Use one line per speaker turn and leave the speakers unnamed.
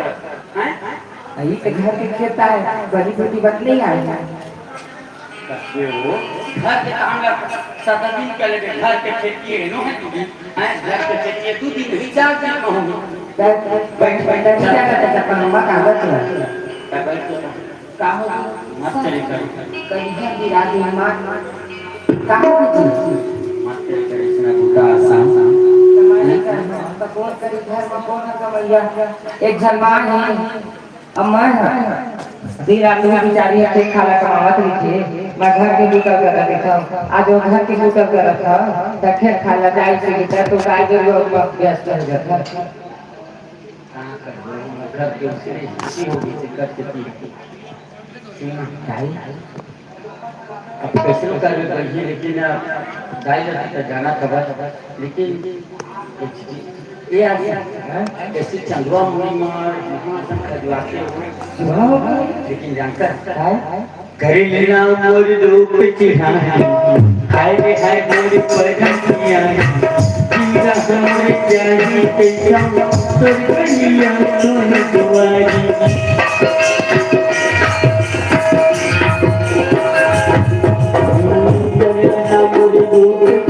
हैं
यही के घर के खेता है बड़ी बेटी बात नहीं आई है
ये वो घर के तांगा सदा दिन के लगे घर के खेती है नो है तू हैं घर के खेती तू दिन ही जा जा कहूं
बैठ बैठ क्या करता है पनुमा कागज है का हो
मत चले कर
कहीं है कि राजी मां कहां की
मत चले कर इसना बुटा आसान
तुम्हारे करना तो कौन करी घर में कौन कमैया एक झलमान है अम्मा है दिन रात में बेचारी है खाला कमावत रही थी मैं घर के निकल कर देखा आज वो घर के निकल कर रखा तखे खाला जाई से बेटा तो गाय जो लोग व्यस्त हो जाता
कहां कर घर के से इसी होगी से कर के
गाय
अब कैसे लोग कर रहे हैं लेकिन गाय जाती जाना खबर लेकिन ये आज कैसे चंद्रमा मुनि महासन खजवाते हो लेकिन जानकर घरेलू मोर रूप चिढ़ाई हाय रे हाय मोर पगनिया जीरा हमरे जाई के संग तोर कनिया तोर दुआरी घरेलू मोर रूप